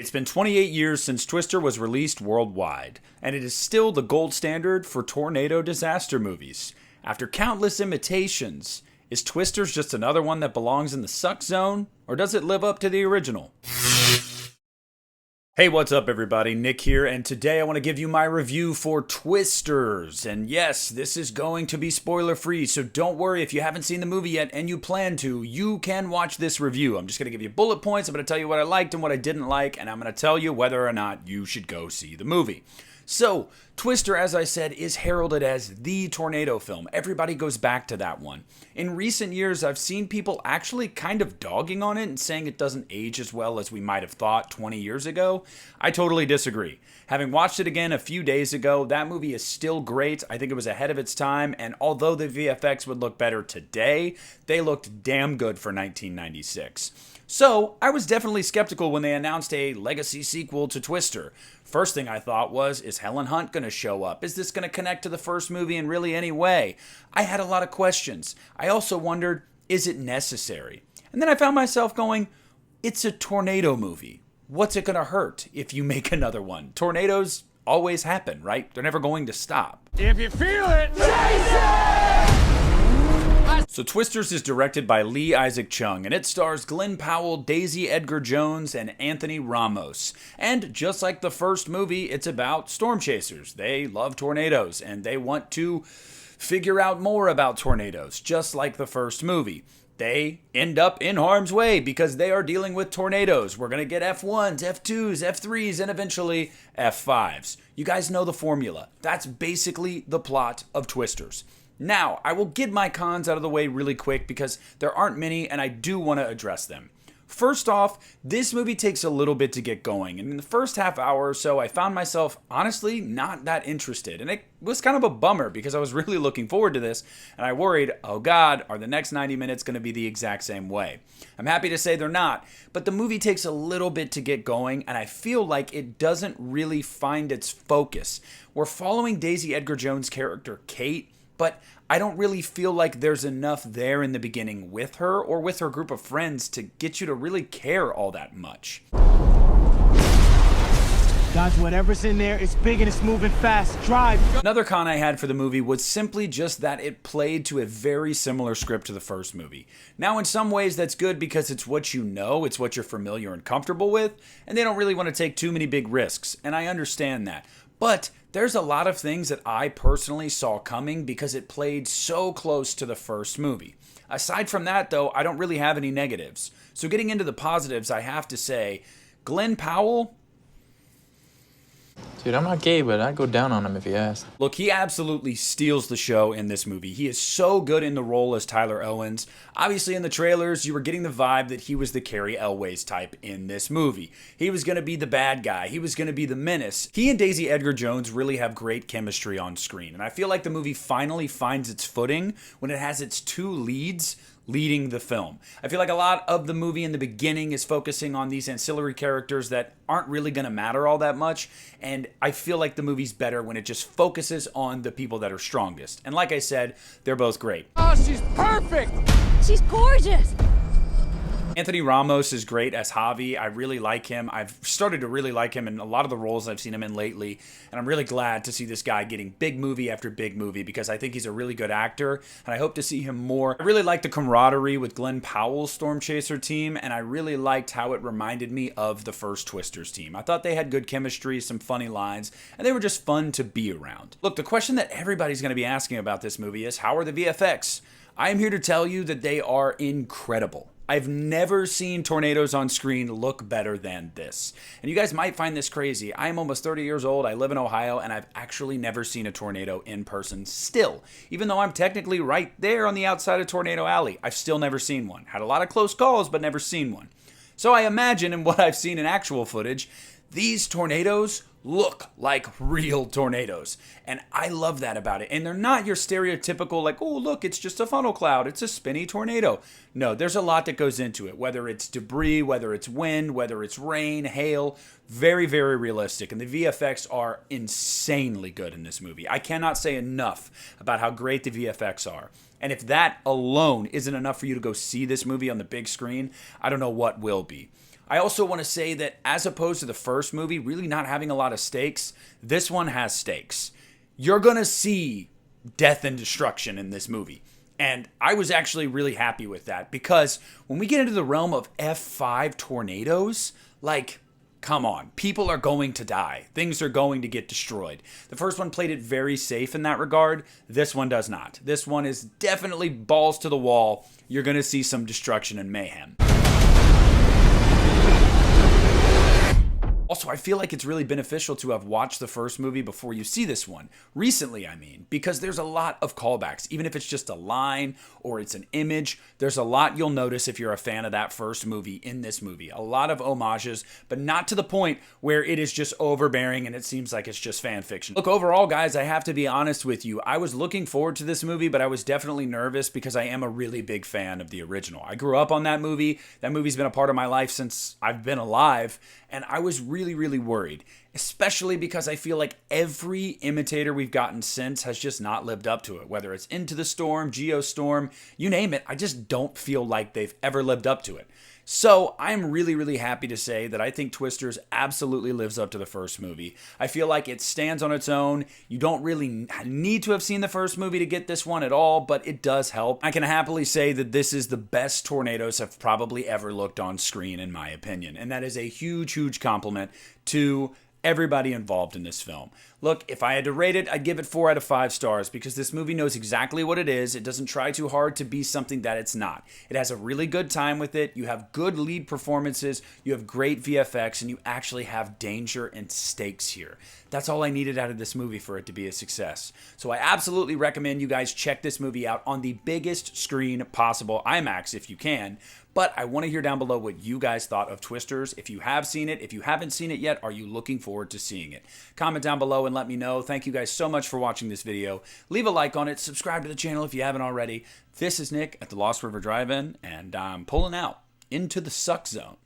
It's been 28 years since Twister was released worldwide, and it is still the gold standard for tornado disaster movies. After countless imitations, is Twister's just another one that belongs in the Suckzone, or does it live up to the original? Hey, what's up everybody? Nick here, and today I want to give you my review for Twisters. And yes, this is going to be spoiler free, so don't worry if you haven't seen the movie yet and you plan to, you can watch this review. I'm just going to give you bullet points, I'm going to tell you what I liked and what I didn't like, and I'm going to tell you whether or not you should go see the movie. So, Twister, as I said, is heralded as the tornado film. Everybody goes back to that one. In recent years, I've seen people actually kind of dogging on it and saying it doesn't age as well as we might have thought 20 years ago. I totally disagree. Having watched it again a few days ago, that movie is still great. I think it was ahead of its time, and although the VFX would look better today, they looked damn good for 1996. So, I was definitely skeptical when they announced a legacy sequel to Twister. First thing I thought was, is Helen Hunt going to show up? Is this going to connect to the first movie in really any way? I had a lot of questions. I also wondered, is it necessary? And then I found myself going, it's a tornado movie. What's it going to hurt if you make another one? Tornadoes always happen, right? They're never going to stop. If you feel it, Jason! So Twisters is directed by Lee Isaac Chung, and it stars Glenn Powell, Daisy Edgar Jones, and Anthony Ramos. And just like the first movie, it's about storm chasers. They love tornadoes, and they want to figure out more about tornadoes, just like the first movie. They end up in harm's way because they are dealing with tornadoes. We're going to get F1s, F2s, F3s, and eventually F5s. You guys know the formula. That's basically the plot of Twisters. Now, I will get my cons out of the way really quick because there aren't many and I do want to address them. First off, this movie takes a little bit to get going, and in the first half hour or so, I found myself honestly not that interested, and it was kind of a bummer because I was really looking forward to this, and I worried, oh god, are the next 90 minutes going to be the exact same way? I'm happy to say they're not, but the movie takes a little bit to get going, and I feel like it doesn't really find its focus. We're following Daisy Edgar Jones' character, Kate, but I don't really feel like there's enough there in the beginning with her or with her group of friends to get you to really care all that much. Guys, whatever's in there, it's big and it's moving fast. Drive. Another con I had for the movie was simply just that it played to a very similar script to the first movie. Now, in some ways, that's good because it's what you know, it's what you're familiar and comfortable with, and they don't really want to take too many big risks, and I understand that. But there's a lot of things that I personally saw coming because it played so close to the first movie. Aside from that, though, I don't really have any negatives. So getting into the positives, I have to say, Glenn Powell... Dude, I'm not gay, but I'd go down on him if he asked. Look, he absolutely steals the show in this movie. He is so good in the role as Tyler Owens. Obviously, in the trailers, you were getting the vibe that he was the Cary Elwes type in this movie. He was going to be the bad guy. He was going to be the menace. He and Daisy Edgar Jones really have great chemistry on screen, and I feel like the movie finally finds its footing when it has its two leads leading the film. I feel like a lot of the movie in the beginning is focusing on these ancillary characters that aren't really going to matter all that much, and I feel like the movie's better when it just focuses on the people that are strongest. And like I said, they're both great. Oh, she's perfect! She's gorgeous! Anthony Ramos is great as Javi. I really like him. I've started to really like him in a lot of the roles I've seen him in lately, and I'm really glad to see this guy getting big movie after big movie because I think he's a really good actor, and I hope to see him more. I really like the camaraderie with Glenn Powell's Storm Chaser team, and I really liked how it reminded me of the first Twisters team. I thought they had good chemistry, some funny lines, and they were just fun to be around. Look, the question that everybody's going to be asking about this movie is, how are the VFX? I am here to tell you that they are incredible. I've never seen tornadoes on screen look better than this. And you guys might find this crazy. I am almost 30 years old, I live in Ohio, and I've actually never seen a tornado in person still. Even though I'm technically right there on the outside of Tornado Alley, I've still never seen one. Had a lot of close calls, but never seen one. So I imagine in what I've seen in actual footage, these tornadoes look like real tornadoes. And I love that about it. And they're not your stereotypical, like, oh, look, it's just a funnel cloud. It's a spinny tornado. No, there's a lot that goes into it, whether it's debris, whether it's wind, whether it's rain, hail. Very, very realistic. And the VFX are insanely good in this movie. I cannot say enough about how great the VFX are. And if that alone isn't enough for you to go see this movie on the big screen, I don't know what will be. I also want to say that as opposed to the first movie really not having a lot of stakes, this one has stakes. You're going to see death and destruction in this movie. And I was actually really happy with that because when we get into the realm of F5 tornadoes, like, come on, people are going to die. Things are going to get destroyed. The first one played it very safe in that regard. This one does not. This one is definitely balls to the wall. You're going to see some destruction and mayhem. Also, I feel like it's really beneficial to have watched the first movie before you see this one. Recently, I mean, because there's a lot of callbacks. Even if it's just a line or it's an image, there's a lot you'll notice if you're a fan of that first movie in this movie. A lot of homages, but not to the point where it is just overbearing and it seems like it's just fan fiction. Look, overall, guys, I have to be honest with you. I was looking forward to this movie, but I was definitely nervous because I am a really big fan of the original. I grew up on that movie. That movie's been a part of my life since I've been alive, and I was really worried, especially because I feel like every imitator we've gotten since has just not lived up to it. Whether it's Into the Storm, Geostorm, you name it, I just don't feel like they've ever lived up to it. So I'm really happy to say that I think Twisters absolutely lives up to the first movie. I feel like it stands on its own. You don't really need to have seen the first movie to get this one at all, but it does help. I can happily say that this is the best tornadoes have probably ever looked on screen, in my opinion. And that is a huge compliment to everybody involved in this film. Look, if I had to rate it, I'd give it 4 out of 5 stars because this movie knows exactly what it is. It doesn't try too hard to be something that it's not. It has a really good time with it. You have good lead performances, you have great VFX, and you actually have danger and stakes here. That's all I needed out of this movie for it to be a success. So I absolutely recommend you guys check this movie out on the biggest screen possible, IMAX if you can. But I want to hear down below what you guys thought of Twisters. If you have seen it, if you haven't seen it yet, are you looking forward to seeing it? Comment down below and let me know. Thank you guys so much for watching this video. Leave a like on it. Subscribe to the channel if you haven't already. This is Nick at the Lost River Drive-In, and I'm pulling out into the Suck Zone.